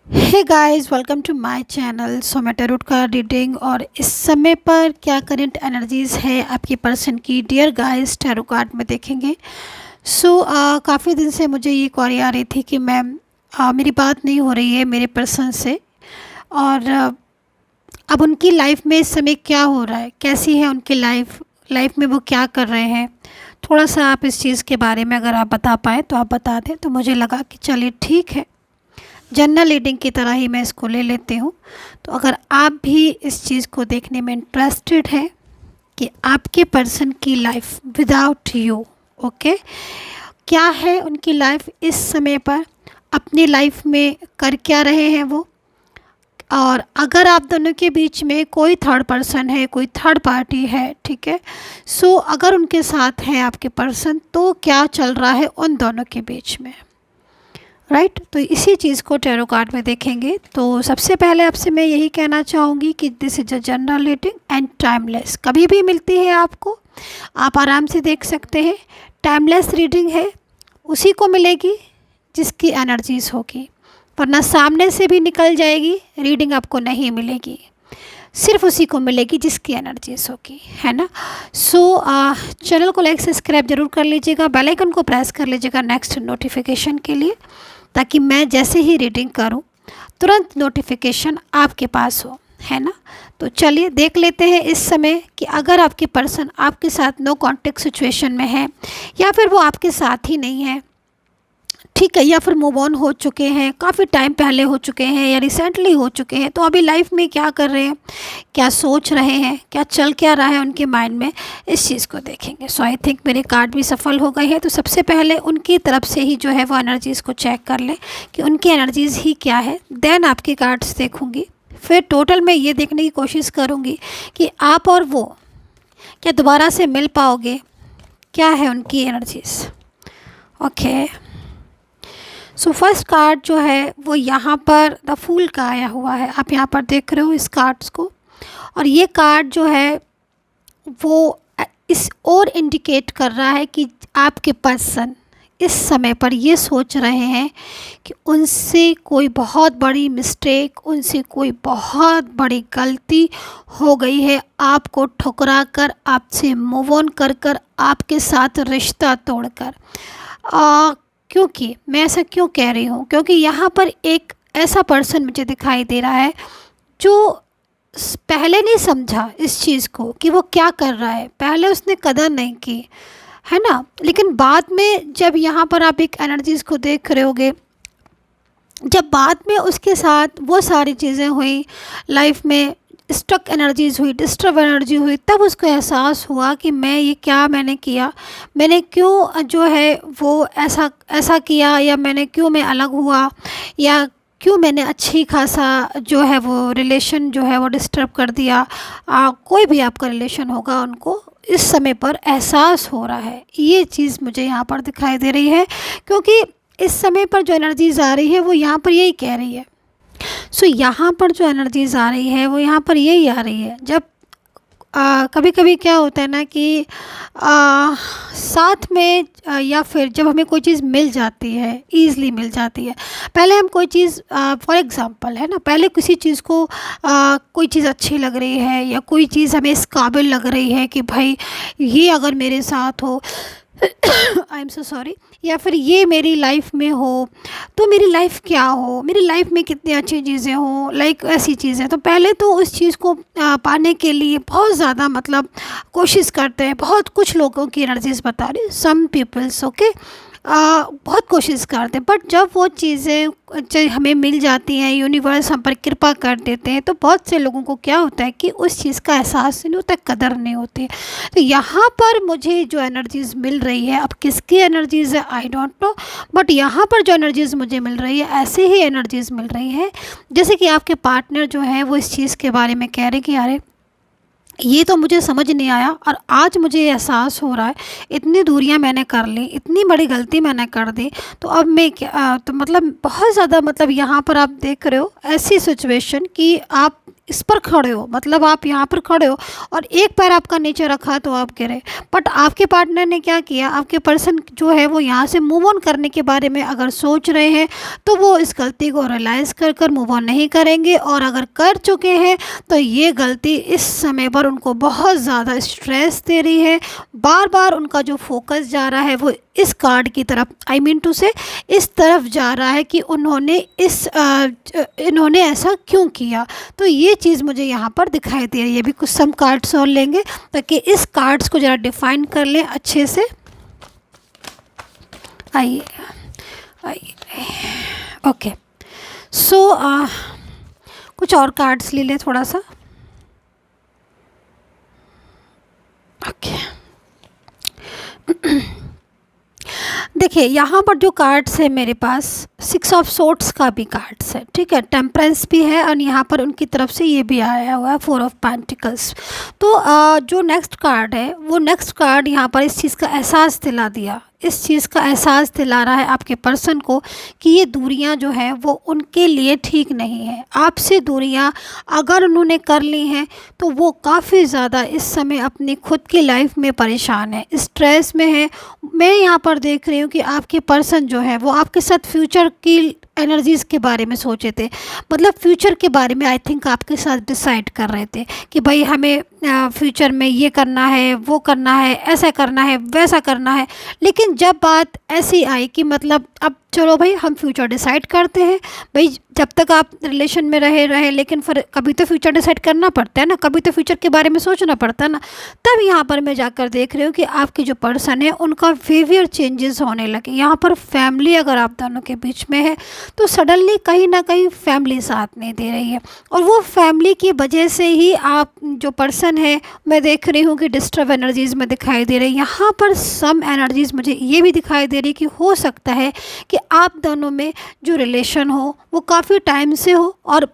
Hey guys, welcome to my channel. So मैं tarot card reading और इस समय पर क्या करंट एनर्जीज़ है आपकी पर्सन की, डियर गाइस, टैरो कार्ड में देखेंगे। काफ़ी दिन से मुझे ये क्वेरी आ रही थी कि मैम मेरी बात नहीं हो रही है मेरे पर्सन से, और अब उनकी लाइफ में इस समय क्या हो रहा है, कैसी है उनकी लाइफ में वो क्या कर रहे हैं। थोड़ा सा आप इस चीज़ के बारे में अगर आप बता पाएँ तो आप बता दें, तो मुझे लगा कि चलिए ठीक है, जनरल रीडिंग की तरह ही मैं इसको ले लेती हूँ। तो अगर आप भी इस चीज़ को देखने में इंटरेस्टेड हैं कि आपके पर्सन की लाइफ विदाउट यू, ओके, क्या है उनकी लाइफ इस समय पर, अपनी लाइफ में कर क्या रहे हैं वो, और अगर आप दोनों के बीच में कोई थर्ड पर्सन है, कोई थर्ड पार्टी है, ठीक है, अगर उनके साथ है आपके पर्सन, तो क्या चल रहा है उन दोनों के बीच में, राइट। तो इसी चीज़ को टैरो कार्ड में देखेंगे। तो सबसे पहले आपसे मैं यही कहना चाहूँगी कि this is a general reading and timeless, कभी भी मिलती है आपको, आप आराम से देख सकते हैं। टाइमलेस रीडिंग है, उसी को मिलेगी जिसकी एनर्जीज होगी, वरना सामने से भी निकल जाएगी, रीडिंग आपको नहीं मिलेगी, सिर्फ उसी को मिलेगी जिसकी एनर्जीज होगी, है ना। चैनल को लाइक सब्सक्राइब जरूर कर लीजिएगा, बेल आइकन को प्रेस कर लीजिएगा नेक्स्ट नोटिफिकेशन के लिए, ताकि मैं जैसे ही रीडिंग करूं तुरंत नोटिफिकेशन आपके पास हो, है ना। तो चलिए देख लेते हैं इस समय कि अगर आपके पर्सन आपके साथ नो कांटेक्ट सिचुएशन में है, या फिर वो आपके साथ ही नहीं है, ठीक है, या फिर मूव ऑन हो चुके हैं, काफ़ी टाइम पहले हो चुके हैं या रिसेंटली हो चुके हैं, तो अभी लाइफ में क्या कर रहे हैं, क्या सोच रहे हैं, क्या चल क्या रहा है उनके माइंड में, इस चीज़ को देखेंगे। सो आई थिंक मेरे कार्ड भी सफल हो गए हैं। तो सबसे पहले उनकी तरफ से ही जो है वो एनर्जीज़ को चेक कर लें कि उनकी एनर्जीज़ ही क्या है, देन आपके कार्ड्स देखूँगी, फिर टोटल मैं ये देखने की कोशिश करूँगी कि आप और वो क्या दोबारा से मिल पाओगे, क्या है उनकी एनर्जीज़। ओके, फर्स्ट कार्ड जो है वो यहाँ पर द फूल का आया हुआ है, आप यहाँ पर देख रहे हो इस कार्ड्स को, और ये कार्ड जो है वो इस और इंडिकेट कर रहा है कि आपके पर्सन इस समय पर ये सोच रहे हैं कि उनसे कोई बहुत बड़ी मिस्टेक, उनसे कोई बहुत बड़ी गलती हो गई है, आपको ठुकरा कर, आपसे मूव ऑन कर कर, आपके साथ रिश्ता तोड़कर। क्योंकि मैं ऐसा क्यों कह रही हूँ, क्योंकि यहाँ पर एक ऐसा पर्सन मुझे दिखाई दे रहा है जो पहले नहीं समझा इस चीज़ को कि वो क्या कर रहा है, पहले उसने कदर नहीं की, है ना। लेकिन बाद में जब यहाँ पर आप एक एनर्जीज़ को देख रहे होगे, जब बाद में उसके साथ वो सारी चीज़ें हुई, लाइफ में स्टक एनर्जीज़ हुई, डिस्टर्ब एनर्जी हुई, तब उसको एहसास हुआ कि मैंने किया, मैंने क्यों जो है वो ऐसा ऐसा किया, या मैं अलग हुआ, या क्यों मैंने अच्छी खासा जो है वो रिलेशन जो है वो डिस्टर्ब कर दिया। कोई भी आपका रिलेशन होगा, उनको इस समय पर एहसास हो रहा है, ये चीज़ मुझे यहाँ पर दिखाई दे रही है, क्योंकि इस समय पर जो एनर्जीज़ आ रही है वो यहाँ पर यही कह रही है। यहाँ पर जो एनर्जीज़ आ रही है वो यहाँ पर यही आ रही है, जब कभी कभी क्या होता है ना कि साथ में या फिर जब हमें कोई चीज़ मिल जाती है, ईज़िली मिल जाती है, पहले हम कोई चीज़ फॉर एग्ज़ाम्पल, है ना, पहले किसी चीज़ को कोई चीज़ अच्छी लग रही है, या कोई चीज़ हमें इस काबिल लग रही है कि भाई ये अगर मेरे साथ हो आई एम सो सॉरी, या फिर ये मेरी लाइफ में हो, तो मेरी लाइफ क्या हो, मेरी लाइफ में कितनी अच्छी चीज़ें हों, लाइक ऐसी चीज़ें। तो पहले तो उस चीज़ को पाने के लिए बहुत ज़्यादा मतलब कोशिश करते हैं, बहुत कुछ लोगों की एनर्जीज बता रही, सम पीपल्स, ओके, बहुत कोशिश करते हैं, बट जब वो चीज़ें हमें मिल जाती हैं, यूनिवर्स हम पर कृपा कर देते हैं, तो बहुत से लोगों को क्या होता है कि उस चीज़ का एहसास नहीं होता, कदर नहीं होती है। तो यहाँ पर मुझे जो एनर्जीज़ मिल रही है, अब किसकी एनर्जीज़ है आई डोंट नो, बट यहाँ पर जो एनर्जीज़ मुझे मिल रही है, ऐसे ही एनर्जीज़ मिल रही है जैसे कि आपके पार्टनर जो है वो इस चीज़ के बारे में कह रहे कि अरे ये तो मुझे समझ नहीं आया, और आज मुझे एहसास हो रहा है, इतनी दूरियां मैंने कर ली, इतनी बड़ी गलती मैंने कर दी, तो अब मैं क्या, तो मतलब बहुत ज़्यादा, मतलब यहाँ पर आप देख रहे हो ऐसी सिचुएशन कि आप इस पर खड़े हो, मतलब आप यहाँ पर खड़े हो और एक पैर आपका नीचे रखा तो आप गिरे। बट आपके पार्टनर ने क्या किया, आपके पर्सन जो है वो यहाँ से मूव ऑन करने के बारे में अगर सोच रहे हैं तो वो इस गलती को रियलाइज़ कर कर मूव ऑन नहीं करेंगे, और अगर कर चुके हैं तो ये गलती इस समय पर उनको बहुत ज़्यादा स्ट्रेस दे रही है। बार बार उनका जो फोकस जा रहा है वो इस कार्ड की तरफ, आई मीन टू से इस तरफ जा रहा है कि इन्होंने ऐसा क्यों किया। तो ये चीज़ मुझे यहाँ पर दिखाई दे रही है। अभी कुछ सम कार्ड्स और लेंगे ताकि इस कार्ड्स को ज़रा डिफाइन कर लें अच्छे से। आइए आइए, ओके। सो कुछ और कार्ड्स ले लें थोड़ा सा। ओके देखिए यहाँ पर जो कार्ड्स है मेरे पास, 6 ऑफ सोर्ड्स का भी कार्ड्स है, ठीक है, टेम्परेंस भी है, और यहाँ पर उनकी तरफ से ये भी आया हुआ है 4 ऑफ पेंटिकल्स। तो जो नेक्स्ट कार्ड है वो नेक्स्ट कार्ड यहाँ पर इस चीज़ का एहसास दिला दिया, इस चीज़ का एहसास दिला रहा है आपके पर्सन को कि ये दूरियां जो है वो उनके लिए ठीक नहीं है। आपसे दूरियां अगर उन्होंने कर ली हैं तो वो काफ़ी ज़्यादा इस समय अपनी खुद की लाइफ में परेशान है, स्ट्रेस में है। मैं यहाँ पर देख रही हूँ कि आपके पर्सन जो है वो आपके साथ फ्यूचर की एनर्जीज़ के बारे में सोचे थे, मतलब फ्यूचर के बारे में आई थिंक आपके साथ डिसाइड कर रहे थे कि भाई हमें फ्यूचर में ये करना है, वो करना है, ऐसा करना है, वैसा करना है। लेकिन जब बात ऐसी आई कि मतलब अब चलो भाई हम फ्यूचर डिसाइड करते हैं, भाई जब तक आप रिलेशन में रहे लेकिन फिर कभी तो फ्यूचर डिसाइड करना पड़ता है ना, कभी तो फ्यूचर के बारे में सोचना पड़ता है ना। तब यहाँ पर मैं जाकर देख रही हूँ कि आपके जो पर्सन है उनका बिहेवियर चेंजेस होने लगे। यहाँ पर फैमिली अगर आप दोनों के बीच में है तो सडनली कहीं ना कहीं फैमिली साथ नहीं दे रही है, और वो फैमिली की वजह से ही आप जो पर्सन है मैं देख रही हूँ कि डिस्टर्ब एनर्जीज़ में दिखाई दे रही है। यहाँ पर सम एनर्जीज़ मुझे ये भी दिखाई दे रही कि हो सकता है कि आप दोनों में जो रिलेशन हो वो काफ़ी टाइम से हो, और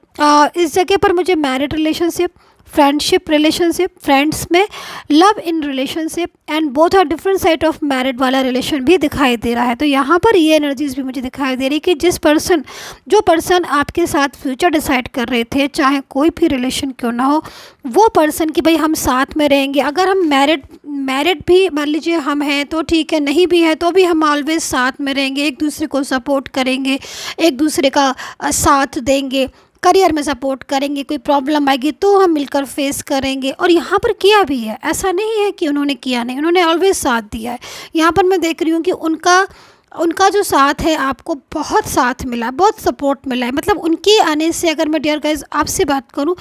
इस जगह पर मुझे married relationship, friendship relationship, friends में love in relationship and both are different side of married वाला रिलेशन भी दिखाई दे रहा है। तो यहाँ पर ये एनर्जीज़ भी मुझे दिखाई दे रही कि जो पर्सन आपके साथ फ्यूचर डिसाइड कर रहे थे, चाहे कोई भी रिलेशन क्यों ना हो, वो पर्सन कि भाई हम साथ में रहेंगे, अगर हम मैरिड भी मान लीजिए हम हैं तो ठीक है, नहीं भी है तो भी हम ऑलवेज साथ में रहेंगे, एक दूसरे को सपोर्ट करेंगे, एक दूसरे का साथ देंगे, करियर में सपोर्ट करेंगे, कोई प्रॉब्लम आएगी तो हम मिलकर फेस करेंगे। और यहाँ पर किया भी है, ऐसा नहीं है कि उन्होंने किया नहीं, उन्होंने ऑलवेज साथ दिया है। यहाँ पर मैं देख रही हूँ कि उनका जो साथ है आपको बहुत साथ मिला है, बहुत सपोर्ट मिला है। मतलब उनके आने से अगर मैं डियर गाइस आपसे बात करूँ,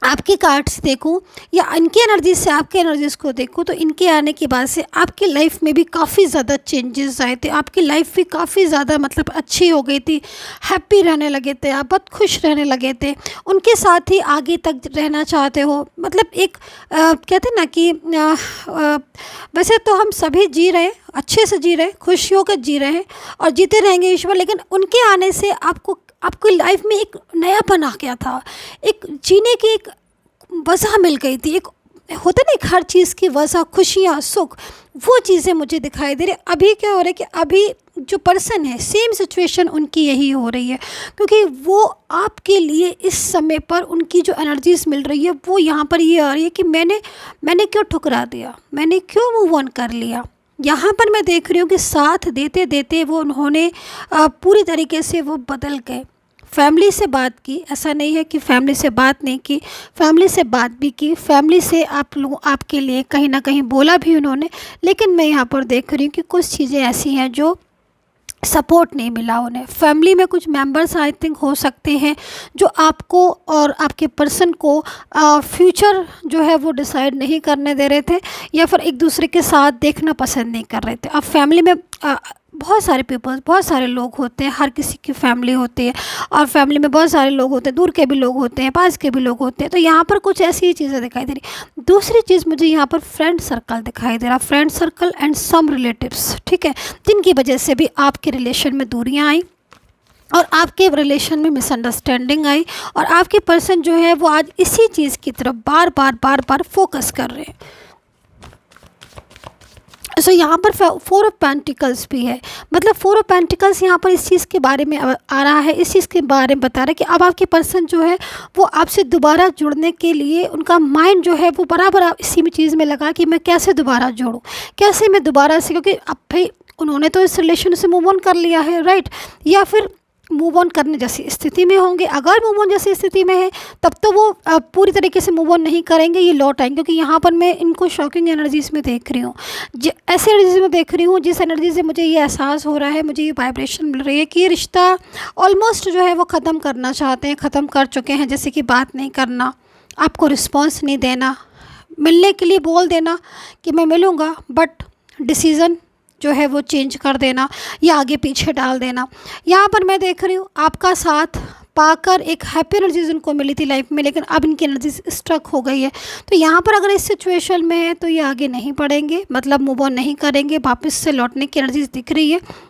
आपकी कार्ड्स देखूं या इनकी एनर्जी से आपके एनर्जीज़ को देखूं, तो इनके आने के बाद से आपकी लाइफ में भी काफ़ी ज़्यादा चेंजेस आए थे, आपकी लाइफ भी काफ़ी ज़्यादा मतलब अच्छी हो गई थी, हैप्पी रहने लगे थे, आप बहुत खुश रहने लगे थे, उनके साथ ही आगे तक रहना चाहते हो। मतलब एक कहते हैं ना कि वैसे तो हम सभी जी रहे, अच्छे से जी रहे, खुशी होकर जी रहे हैं और जीते रहेंगे ईश्वर, लेकिन उनके आने से आपकी लाइफ में एक नयापन आ गया था, एक जीने की एक वजह मिल गई थी, एक होता ना एक हर चीज़ की वजह, खुशियाँ, सुख, वो चीज़ें मुझे दिखाई दे रही। अभी क्या हो रहा है कि अभी जो पर्सन है सेम सिचुएशन उनकी यही हो रही है, क्योंकि वो आपके लिए इस समय पर उनकी जो एनर्जीज मिल रही है वो यहाँ पर ये आ रही है कि मैंने क्यों ठुकरा दिया, मैंने क्यों मूव ऑन कर लिया। यहाँ पर मैं देख रही हूँ कि साथ देते देते वो उन्होंने पूरी तरीके से वो बदल गए। फैमिली से बात की, ऐसा नहीं है कि फैमिली से बात नहीं की, फैमिली से बात भी की, फैमिली से आपके लिए कहीं ना कहीं बोला भी उन्होंने, लेकिन मैं यहाँ पर देख रही हूँ कि कुछ चीज़ें ऐसी हैं जो सपोर्ट नहीं मिला उन्हें। फैमिली में कुछ मेंबर्स आई थिंक हो सकते हैं जो आपको और आपके पर्सन को फ्यूचर जो है वो डिसाइड नहीं करने दे रहे थे, या फिर एक दूसरे के साथ देखना पसंद नहीं कर रहे थे। अब फैमिली में बहुत सारे पीपल्स, बहुत सारे लोग होते हैं, हर किसी की फैमिली होती है और फैमिली में बहुत सारे लोग होते हैं, दूर के भी लोग होते हैं, पास के भी लोग होते हैं। तो यहाँ पर कुछ ऐसी ही चीज़ें दिखाई दे रही। दूसरी चीज़ मुझे यहाँ पर फ्रेंड सर्कल दिखाई दे रहा, friend circle and some relatives, ठीक है, जिनकी वजह से भी आपके रिलेशन में दूरियाँ आई और आपके रिलेशन में मिसअंडरस्टैंडिंग आई, और आपके पर्सन जो है वो आज इसी चीज़ की तरफ बार बार फोकस कर रहे हैं। सो यहाँ पर 4 ऑफ पेंटिकल्स भी है, मतलब 4 ऑफ पेंटिकल्स यहाँ पर इस चीज़ के बारे में आ रहा है, इस चीज़ के बारे में बता रहा है कि अब आपके पर्सन जो है वो आपसे दोबारा जुड़ने के लिए उनका माइंड जो है वो बराबर इसी में चीज़ में लगा कि मैं कैसे दोबारा जोड़ूँ, कैसे मैं दोबारा से, क्योंकि अब भाई उन्होंने तो इस रिलेशन से मूव ऑन कर लिया है, राइट, या फिर मूव ऑन करने जैसी स्थिति में होंगे। अगर मूव ऑन जैसी स्थिति में है तब तो वो पूरी तरीके से मूव ऑन नहीं करेंगे, ये लौट आएंगे, क्योंकि यहाँ पर मैं इनको शॉकिंग एनर्जीज में देख रही हूँ, ऐसे एनर्जीज में देख रही हूँ जिस एनर्जी से मुझे ये एहसास हो रहा है, मुझे ये वाइब्रेशन मिल रही है कि ये रिश्ता ऑलमोस्ट जो है वो ख़त्म करना चाहते हैं, ख़त्म कर चुके हैं। जैसे कि बात नहीं करना, आपको रिस्पॉन्स नहीं देना, मिलने के लिए बोल देना कि मैं मिलूँगा बट डिसीज़न जो है वो चेंज कर देना या आगे पीछे डाल देना। यहाँ पर मैं देख रही हूँ आपका साथ पाकर एक हैप्पी एनर्जीज उनको मिली थी लाइफ में, लेकिन अब इनकी एनर्जीज स्ट्रक हो गई है। तो यहाँ पर अगर इस सिचुएशन में है तो ये आगे नहीं बढ़ेंगे, मतलब मूव ऑन नहीं करेंगे, वापस से लौटने की एनर्जीज दिख रही है।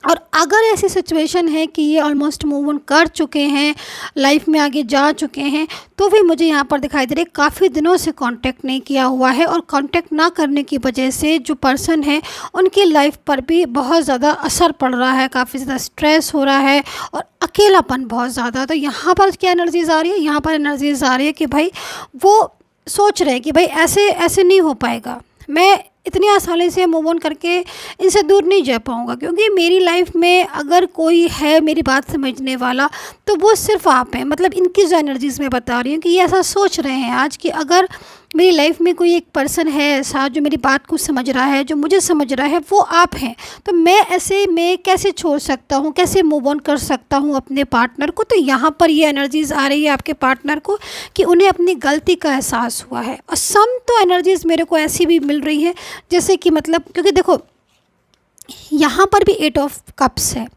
और अगर ऐसी सिचुएशन है कि ये ऑलमोस्ट मूव ऑन कर चुके हैं, लाइफ में आगे जा चुके हैं, तो भी मुझे यहाँ पर दिखाई दे रहा है काफ़ी दिनों से कांटेक्ट नहीं किया हुआ है, और कांटेक्ट ना करने की वजह से जो पर्सन है उनकी लाइफ पर भी बहुत ज़्यादा असर पड़ रहा है, काफ़ी ज़्यादा स्ट्रेस हो रहा है और अकेलापन बहुत ज़्यादा। तो यहाँ पर क्या एनर्जीज़ आ रही है, यहाँ पर एनर्जीज़ आ रही है कि भाई वो सोच रहे हैं कि भाई ऐसे ऐसे नहीं हो पाएगा, मैं इतनी आसानी से मूव ऑन करके इनसे दूर नहीं जा पाऊँगा, क्योंकि मेरी लाइफ में अगर कोई है मेरी बात समझने वाला तो वो सिर्फ आप हैं। मतलब इनकी जो एनर्जीज़ मैं बता रही हूँ कि ये ऐसा सोच रहे हैं आज कि अगर मेरी लाइफ में कोई एक पर्सन है ऐसा जो मेरी बात को समझ रहा है, जो मुझे समझ रहा है, वो आप हैं, तो मैं ऐसे में कैसे छोड़ सकता हूँ, कैसे मूव ऑन कर सकता हूँ अपने पार्टनर को। तो यहाँ पर ये एनर्जीज़ आ रही है आपके पार्टनर को कि उन्हें अपनी गलती का एहसास हुआ है। और सम तो एनर्जीज़ मेरे को ऐसी भी मिल रही है जैसे कि मतलब, क्योंकि देखो यहाँ पर भी 8 ऑफ कप्स है,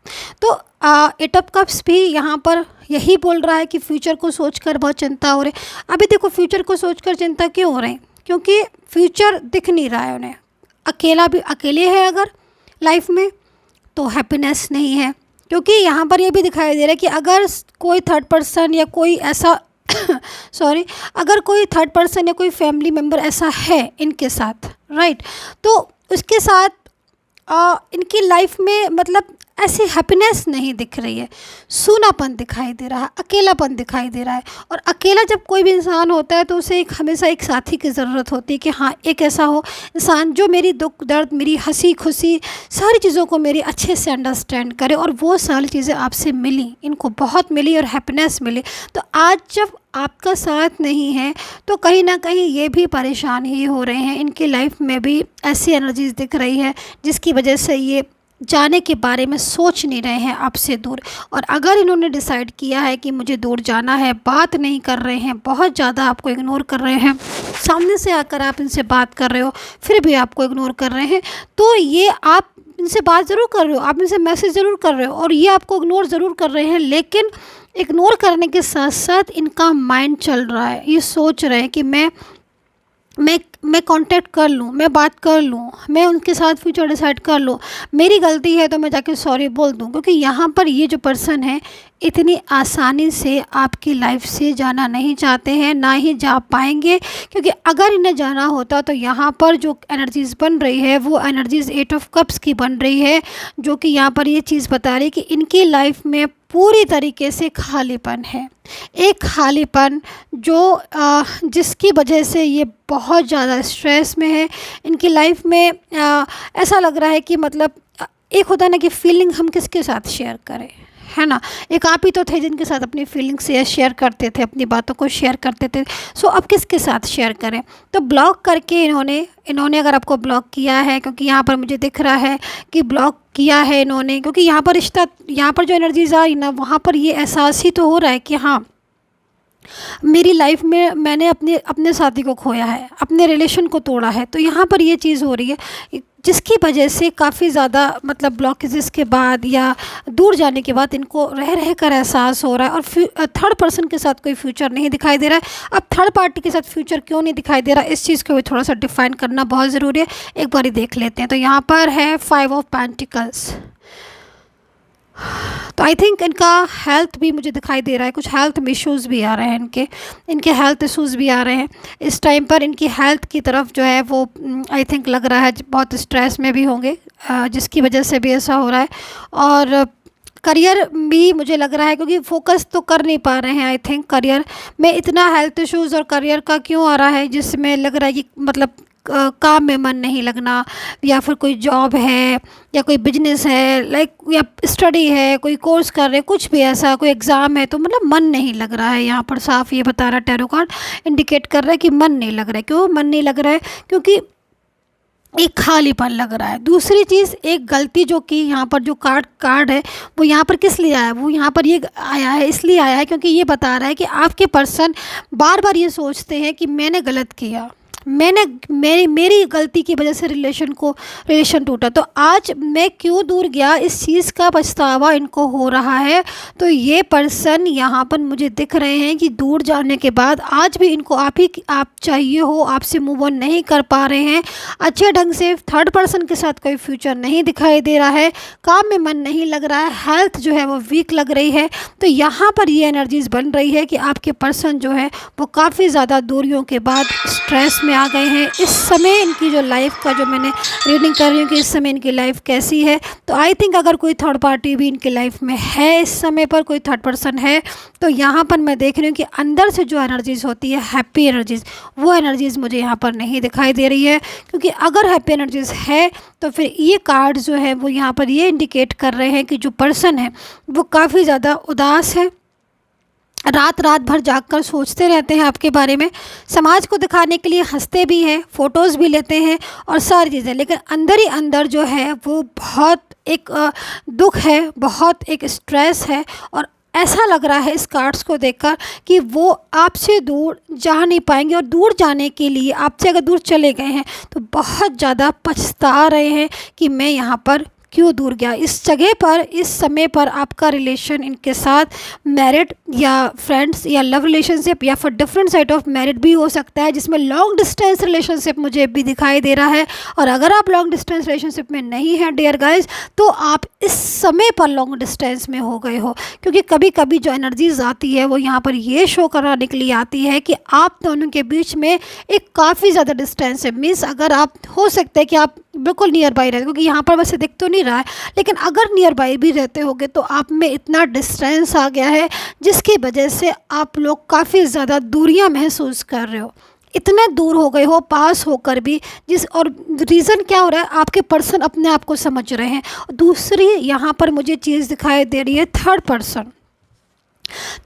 तो 8 ऑफ कप्स भी यहाँ पर यही बोल रहा है कि फ्यूचर को सोचकर बहुत चिंता हो रही है। अभी देखो फ्यूचर को सोचकर चिंता क्यों हो रही है, क्योंकि फ्यूचर दिख नहीं रहा है उन्हें। अकेले है अगर लाइफ में तो हैप्पीनेस नहीं है, क्योंकि यहाँ पर ये भी दिखाई दे रहा है कि अगर कोई थर्ड पर्सन या कोई ऐसा सॉरी, अगर कोई थर्ड पर्सन या कोई फैमिली मेम्बर ऐसा है इनके साथ, राइट, तो उसके साथ इनकी लाइफ में मतलब ऐसी हैप्पीनेस नहीं दिख रही है, सूनापन दिखाई दे रहा है, अकेलापन दिखाई दे रहा है। और अकेला जब कोई भी इंसान होता है तो उसे हमेशा एक साथी की ज़रूरत होती है कि हाँ एक ऐसा हो इंसान जो मेरी दुख दर्द, मेरी हंसी खुशी, सारी चीज़ों को मेरी अच्छे से अंडरस्टैंड करे। और वो सारी चीज़ें आपसे मिली, इनको बहुत मिली और हैप्पीनेस मिली। तो आज जब आपका साथ नहीं है तो कहीं ना कहीं ये भी परेशान ही हो रहे हैं, इनकी लाइफ में भी ऐसी एनर्जीज़ दिख रही है जिसकी वजह से ये जाने के बारे में सोच नहीं रहे हैं आपसे दूर। और अगर इन्होंने डिसाइड किया है कि मुझे दूर जाना है, बात नहीं कर रहे हैं, बहुत ज़्यादा आपको इग्नोर कर रहे हैं, सामने से आकर आप इनसे बात कर रहे हो फिर भी आपको इग्नोर कर रहे हैं, तो ये आप इनसे बात ज़रूर कर रहे हो, आप इनसे मैसेज ज़रूर कर रहे हो और ये आपको इग्नोर ज़रूर कर रहे हैं, लेकिन इग्नोर करने के साथ साथ इनका माइंड चल रहा है, ये सोच रहे हैं कि मैं कांटेक्ट कर लूँ, मैं बात कर लूँ, मैं उनके साथ फ्यूचर डिसाइड कर लूँ, मेरी गलती है तो मैं जाके सॉरी बोल दूँ। क्योंकि यहाँ पर ये जो पर्सन है इतनी आसानी से आपकी लाइफ से जाना नहीं चाहते हैं, ना ही जा पाएंगे, क्योंकि अगर इन्हें जाना होता तो यहाँ पर जो एनर्जीज़ बन रही है वो एनर्जीज़ 8 ऑफ कप्स की बन रही है, जो कि यहाँ पर ये चीज़ बता रही है कि इनकी लाइफ में पूरी तरीके से खालीपन है, एक खालीपन जो जिसकी वजह से ये बहुत ज़्यादा स्ट्रेस में है। इनकी लाइफ में ऐसा लग रहा है कि मतलब एक होता है ना कि फीलिंग हम किसके साथ शेयर करें, है ना, एक आप ही तो थे जिनके साथ अपनी फीलिंग्स शेयर करते थे, अपनी बातों को शेयर करते थे, सो अब किसके साथ शेयर करें। तो ब्लॉक करके इन्होंने अगर आपको ब्लॉक किया है, क्योंकि यहाँ पर मुझे दिख रहा है कि ब्लॉक किया है इन्होंने, क्योंकि यहाँ पर रिश्ता, यहाँ पर जो एनर्जीज आ रही ना, वहाँ पर ये एहसास ही तो हो रहा है कि हाँ मेरी लाइफ में मैंने अपने साथी को खोया है, अपने रिलेशन को तोड़ा है। तो यहाँ पर ये चीज़ हो रही है जिसकी वजह से काफ़ी ज़्यादा मतलब ब्लॉकेजेस के बाद या दूर जाने के बाद इनको रह कर एहसास हो रहा है। और थर्ड पर्सन के साथ कोई फ्यूचर नहीं दिखाई दे रहा है। अब थर्ड पार्टी के साथ फ्यूचर क्यों नहीं दिखाई दे रहा, इस चीज़ को भी थोड़ा सा डिफाइन करना बहुत ज़रूरी है। एक बार ही देख लेते हैं। तो यहाँ पर है 5 ऑफ पेंटिकल्स। तो आई थिंक इनका हेल्थ भी मुझे दिखाई दे रहा है, कुछ हेल्थ इश्यूज़ भी आ रहे हैं, इनके हेल्थ इश्यूज़ भी आ रहे हैं इस टाइम पर। इनकी हेल्थ की तरफ जो है वो आई थिंक लग रहा है बहुत स्ट्रेस में भी होंगे, जिसकी वजह से भी ऐसा हो रहा है। और करियर भी मुझे लग रहा है, क्योंकि फोकस तो कर नहीं पा रहे हैं आई थिंक करियर में। इतना हेल्थ इश्यूज़ और करियर का क्यों आ रहा है, जिसमें लग रहा है कि मतलब काम में मन नहीं लगना, या फिर कोई जॉब है या कोई बिजनेस है लाइक, या स्टडी है, कोई कोर्स कर रहे हैं, कुछ भी ऐसा, कोई एग्ज़ाम है, तो मतलब मन नहीं लग रहा है। यहाँ पर साफ ये बता रहा है, टैरो कार्ड इंडिकेट कर रहा है कि मन नहीं लग रहा है। क्यों मन नहीं लग रहा है? क्योंकि एक खालीपन लग रहा है। दूसरी चीज़, एक गलती जो कि यहाँ पर जो कार्ड है वो यहाँ पर किस लिए आया है, वो यहाँ पर ये आया है इसलिए आया है क्योंकि ये बता रहा है कि आपके पर्सन बार बार ये सोचते हैं कि मैंने गलत किया, मेरी गलती की वजह से रिलेशन टूटा, तो आज मैं क्यों दूर गया, इस चीज़ का पछतावा इनको हो रहा है। तो ये पर्सन यहाँ पर मुझे दिख रहे हैं कि दूर जाने के बाद आज भी इनको आप चाहिए हो, आपसे मूव ऑन नहीं कर पा रहे हैं अच्छे ढंग से। थर्ड पर्सन के साथ कोई फ्यूचर नहीं दिखाई दे रहा है, काम में मन नहीं लग रहा है, हेल्थ जो है वो वीक लग रही है। तो यहाँ पर ये एनर्जीज बन रही है कि आपके पर्सन जो है वो काफ़ी ज़्यादा दूरियों के बाद स्ट्रेस में आ गए हैं। इस समय इनकी जो लाइफ का जो मैंने रीडिंग कर रही हूँ कि इस समय इनकी लाइफ कैसी है, तो आई थिंक अगर कोई थर्ड पार्टी भी इनकी लाइफ में है, इस समय पर कोई थर्ड पर्सन है, तो यहाँ पर मैं देख रही हूँ कि अंदर से जो एनर्जीज़ होती है हैप्पी एनर्जीज़, वो एनर्जीज़ मुझे यहाँ पर नहीं दिखाई दे रही है। क्योंकि अगर हैप्पी एनर्जीज़ है तो फिर ये कार्ड जो है वो यहाँ पर ये इंडिकेट कर रहे हैं कि जो पर्सन है वो काफ़ी ज़्यादा उदास है, रात भर जागकर सोचते रहते हैं आपके बारे में, समाज को दिखाने के लिए हंसते भी हैं, फ़ोटोज़ भी लेते हैं और सारी चीज़ें, लेकिन अंदर ही अंदर जो है वो बहुत एक दुख है, बहुत एक स्ट्रेस है। और ऐसा लग रहा है इस कार्ड्स को देखकर कि वो आपसे दूर जा नहीं पाएंगे, और दूर जाने के लिए आपसे अगर दूर चले गए हैं तो बहुत ज़्यादा पछता रहे हैं कि मैं यहाँ पर क्यों दूर गया। इस जगह पर, इस समय पर आपका रिलेशन इनके साथ मैरिड या फ्रेंड्स या लव रिलेशनशिप या फिर डिफरेंट साइड ऑफ मैरिड भी हो सकता है, जिसमें लॉन्ग डिस्टेंस रिलेशनशिप मुझे भी दिखाई दे रहा है। और अगर आप लॉन्ग डिस्टेंस रिलेशनशिप में नहीं हैं डियर गाइज, तो आप इस समय पर लॉन्ग डिस्टेंस में हो गए हो। क्योंकि कभी कभी जो एनर्जीज आती है वो यहाँ पर ये शो कराने के लिए आती है कि आप दोनों के बीच में एक काफ़ी ज़्यादा डिस्टेंस है। मीन्स अगर आप, हो सकता है कि आप बिल्कुल नियर बाई रहते, क्योंकि यहाँ पर वैसे दिख तो नहीं रहा है, लेकिन अगर नियर बाई भी रहते होगे तो आप में इतना डिस्टेंस आ गया है जिसकी वजह से आप लोग काफ़ी ज़्यादा दूरियां महसूस कर रहे हो, इतने दूर हो गए हो पास होकर भी। और रीज़न क्या हो रहा है, आपके पर्सन अपने आप को समझ रहे हैं। दूसरी यहाँ पर मुझे चीज़ दिखाई दे रही है थर्ड पर्सन,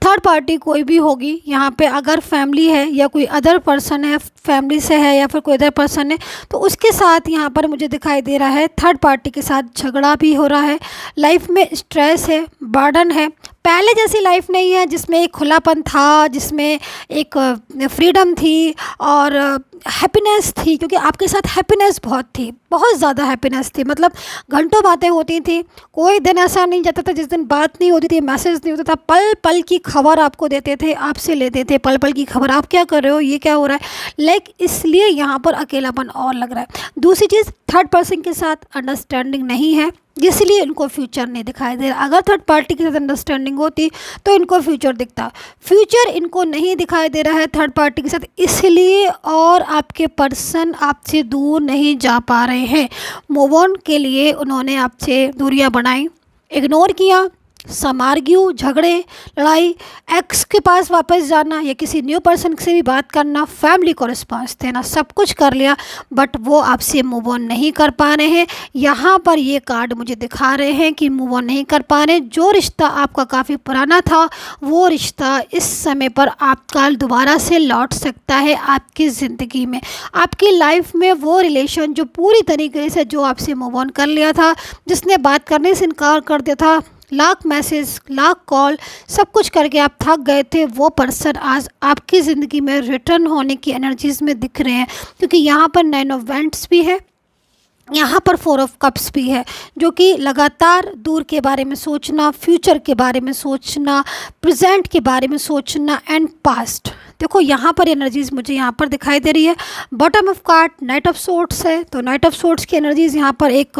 थर्ड पार्टी कोई भी होगी यहाँ पे, अगर फैमिली है या कोई अदर पर्सन है, फैमिली से है या फिर कोई अदर पर्सन है, तो उसके साथ यहाँ पर मुझे दिखाई दे रहा है थर्ड पार्टी के साथ झगड़ा भी हो रहा है। लाइफ में स्ट्रेस है, बर्डन है, पहले जैसी लाइफ नहीं है जिसमें एक खुलापन था, जिसमें एक फ्रीडम थी और हैप्पीनेस थी। क्योंकि आपके साथ हैप्पीनेस बहुत थी, बहुत ज़्यादा हैप्पीनेस थी, मतलब घंटों बातें होती थी, कोई दिन ऐसा नहीं जाता था जिस दिन बात नहीं होती थी, मैसेज नहीं होता था, पल पल की खबर आपको देते थे, आपसे लेते थे पल पल की खबर, आप क्या कर रहे हो, ये क्या हो रहा है। लाइक इसलिए यहाँ पर अकेलापन और लग रहा है। दूसरी चीज़, थर्ड पर्सन के साथ अंडरस्टैंडिंग नहीं है, इसलिए इनको फ्यूचर नहीं दिखाई दे रहा। अगर थर्ड पार्टी के साथ अंडरस्टैंडिंग होती तो इनको फ्यूचर दिखता, फ्यूचर इनको नहीं दिखाई दे रहा है थर्ड पार्टी के साथ, इसलिए और आपके पर्सन आपसे दूर नहीं जा पा रहे हैं। मूव ऑन के लिए उन्होंने आपसे दूरियां बनाई, इग्नोर किया, सम आर्ग्यू, झगड़े, लड़ाई, एक्स के पास वापस जाना या किसी न्यू पर्सन से भी बात करना, फैमिली को रिस्पॉन्स देना, सब कुछ कर लिया, बट वो आपसे मूव ऑन नहीं कर पा रहे हैं। यहाँ पर ये कार्ड मुझे दिखा रहे हैं कि मूव ऑन नहीं कर पा रहे। जो रिश्ता आपका काफ़ी पुराना था वो रिश्ता इस समय पर आपका दोबारा से लौट सकता है आपकी ज़िंदगी में, आपकी लाइफ में। वो रिलेशन जो पूरी तरीके से जो आपसे मूव ऑन कर लिया था, जिसने बात करने से इनकार कर दिया था, लाख मैसेज, लाख कॉल, सब कुछ करके आप थक गए थे, वो पर्सन आज आपकी ज़िंदगी में रिटर्न होने की एनर्जीज़ में दिख रहे हैं। क्योंकि यहाँ पर 9 ऑफ वेंट्स भी है, यहाँ पर 4 ऑफ कप्स भी है, जो कि लगातार दूर के बारे में सोचना, फ्यूचर के बारे में सोचना, प्रेजेंट के बारे में सोचना एंड पास्ट, देखो यहाँ पर एनर्जीज़ मुझे यहाँ पर दिखाई दे रही है। Bottom of card night of swords है, तो नाइट ऑफ सोर्ड्स की एनर्जीज़ यहाँ पर एक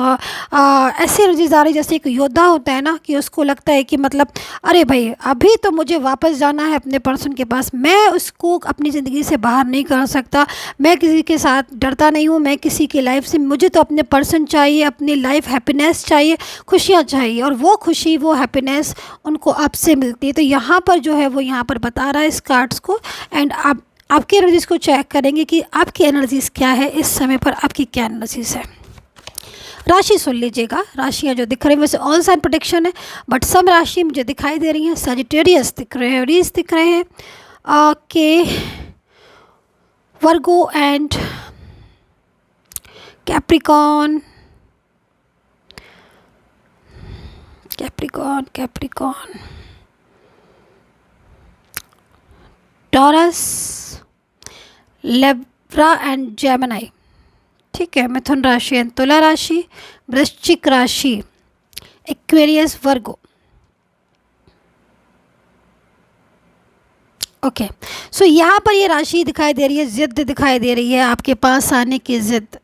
ऐसी एनर्जीज आ रही है जैसे एक योद्धा होता है ना, कि उसको लगता है कि मतलब अरे भाई अभी तो मुझे वापस जाना है अपने पर्सन के पास, मैं उसको अपनी ज़िंदगी से बाहर नहीं कर सकता, मैं किसी के साथ डरता नहीं हूँ, मैं किसी की लाइफ से, मुझे तो अपने पर्सन चाहिए, अपनी लाइफ हैप्पीनेस चाहिए, खुशियाँ चाहिए, और वो खुशी वो हैप्पीनेस उनको आपसे मिलती है। तो यहाँ पर जो है वो यहाँ पर बता रहा है इस कार्ड्स को। एंड आप आपकी एनर्जीज़ को चेक करेंगे कि आपकी एनर्जीज़ क्या है, इस समय पर आपकी क्या एनर्जीज़ है। राशि सुन लीजिएगा, राशियाँ जो दिख रही हैं वैसे ऑल साइन प्रोटेक्शन है, बट सब राशि मुझे दिखाई दे रही हैं। सजिटेरियस दिख रहे हैं, एरीज दिख रहे हैं, के वर्गो and Capricorn, Capricorn, taurus, Libra and Gemini. ठीक है, मिथुन राशि एंड तुला राशि, वृश्चिक राशि, एक्वेरियस, वर्गो। ओके, सो यहाँ पर ये राशि दिखाई दे रही है, जिद्द दिखाई दे रही है, आपके पास आने की जिद्द,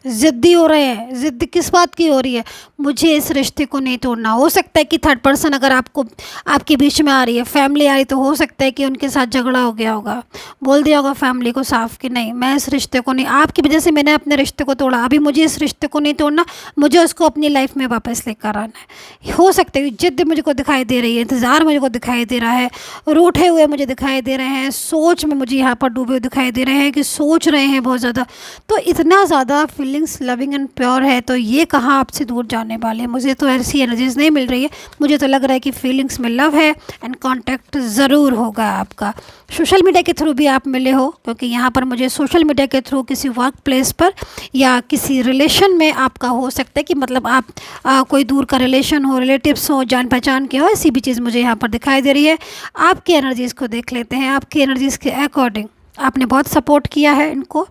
ज़िद्दी हो रहे हैं। ज़िद्द किस बात की हो रही है, मुझे इस रिश्ते को नहीं तोड़ना। हो सकता है कि थर्ड पर्सन अगर आपको आपके बीच में आ रही है, फैमिली आ रही, तो हो सकता है कि उनके साथ झगड़ा हो गया होगा, बोल दिया होगा फैमिली को साफ कि नहीं मैं इस रिश्ते को नहीं, आपकी वजह से मैंने अपने रिश्ते को तोड़ा, अभी मुझे इस रिश्ते को नहीं तोड़ना, मुझे उसको अपनी लाइफ में वापस लेकर आना है। हो सकता है जिद्द मुझे दिखाई दे रही है, इंतज़ार मुझे दिखाई दे रहा है, रूठे हुए मुझे दिखाई दे रहे हैं, सोच में मुझे यहाँ पर डूबे हुए दिखाई दे रहे हैं कि सोच रहे हैं बहुत ज़्यादा। तो इतना ज़्यादा फीलिंग्स लविंग एंड प्योर है, तो ये कहाँ आपसे दूर जाने वाले हैं। मुझे तो ऐसी एनर्जीज नहीं मिल रही है, मुझे तो लग रहा है कि फीलिंग्स में लव है एंड कांटेक्ट ज़रूर होगा आपका। सोशल मीडिया के थ्रू भी आप मिले हो, क्योंकि यहाँ पर मुझे सोशल मीडिया के थ्रू किसी वर्क प्लेस पर या किसी रिलेशन में आपका हो सकता है कि मतलब आप कोई दूर का रिलेशन हो, रिलेटिव्स हो, जान पहचान के हो, ऐसी भी चीज़ मुझे यहाँ पर दिखाई दे रही है। आपकी एनर्जीज़ को देख लेते हैं, आपकी एनर्जीज़ के अकॉर्डिंग आपने बहुत सपोर्ट किया है इनको,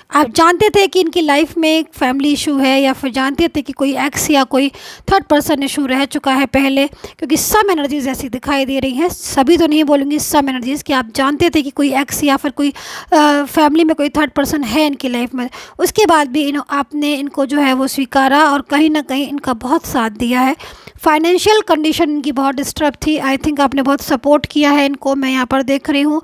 आप जानते थे कि इनकी लाइफ में एक फैमिली इशू है, या फिर जानते थे कि कोई एक्स या कोई थर्ड पर्सन इशू रह चुका है पहले, क्योंकि सम एनर्जीज ऐसी दिखाई दे रही हैं, सभी तो नहीं बोलूँगी, सम एनर्जीज कि आप जानते थे कि कोई एक्स या फिर कोई फैमिली में कोई थर्ड पर्सन है इनकी लाइफ में। उसके बाद भी आपने इनको जो है वो स्वीकारा और कहीं ना कहीं इनका बहुत साथ दिया है। फाइनेंशियल कंडीशन इनकी बहुत डिस्टर्ब थी, आई थिंक आपने बहुत सपोर्ट किया है इनको, मैं यहाँ पर देख रही हूँ।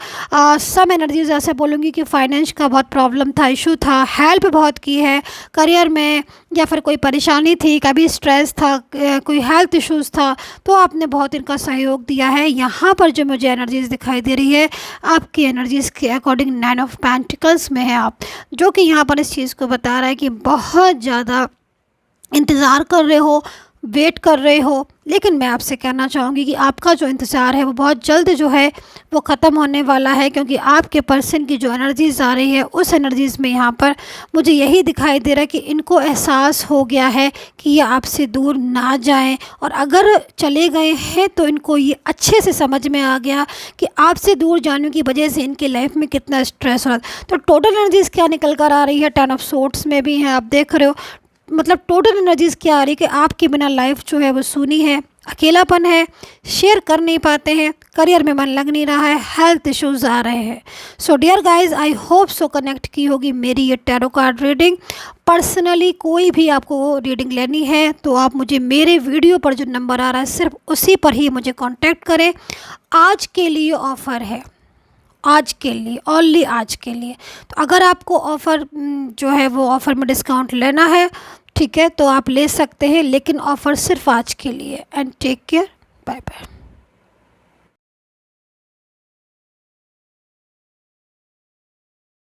सम एनर्जीज ऐसे बोलूँगी कि फाइनेंस का बहुत प्रॉब्लम था, इशू था, हेल्प बहुत की है करियर में, या फिर कोई परेशानी थी, कभी स्ट्रेस था, कोई हेल्थ इश्यूज़ था, तो आपने बहुत इनका सहयोग दिया है। यहाँ पर जो मुझे एनर्जीज़ दिखाई दे रही है आपकी एनर्जीज़ के अकॉर्डिंग 9 ऑफ पेंटिकल्स में है आप, जो कि यहाँ पर इस चीज़ को बता रहा है कि बहुत ज़्यादा इंतज़ार कर रहे हो, वेट कर रहे हो, लेकिन मैं आपसे कहना चाहूँगी कि आपका जो इंतज़ार है वो बहुत जल्द जो है वो ख़त्म होने वाला है, क्योंकि आपके पर्सन की जो एनर्जीज़ आ रही है उस एनर्जीज़ में यहाँ पर मुझे यही दिखाई दे रहा है कि इनको एहसास हो गया है कि ये आपसे दूर ना जाएं, और अगर चले गए हैं तो इनको ये अच्छे से समझ में आ गया कि आपसे दूर जाने की वजह से इनकी लाइफ में कितना स्ट्रेस हो रहा है। तो टोटल एनर्जीज़ क्या निकल कर आ रही है, 10 ऑफ सोर्ड्स में भी हैं, आप देख रहे हो, मतलब टोटल एनर्जीज़ क्या आ रही है कि आपके बिना लाइफ जो है वो सूनी है, अकेलापन है, शेयर कर नहीं पाते हैं, करियर में मन लग नहीं रहा है, हेल्थ इश्यूज़ आ रहे हैं। So dear guys, I hope so connect की होगी मेरी ये टैरो कार्ड रीडिंग। पर्सनली कोई भी आपको रीडिंग लेनी है तो आप मुझे मेरे वीडियो पर जो नंबर आ रहा है सिर्फ उसी पर ही मुझे कॉन्टैक्ट करें। आज के लिए ऑफ़र है, आज के लिए, ओनली आज के लिए। तो अगर आपको ऑफ़र जो है वो ऑफ़र में डिस्काउंट लेना है, ठीक है, तो आप ले सकते हैं, लेकिन ऑफ़र सिर्फ आज के लिए। And take care, bye bye.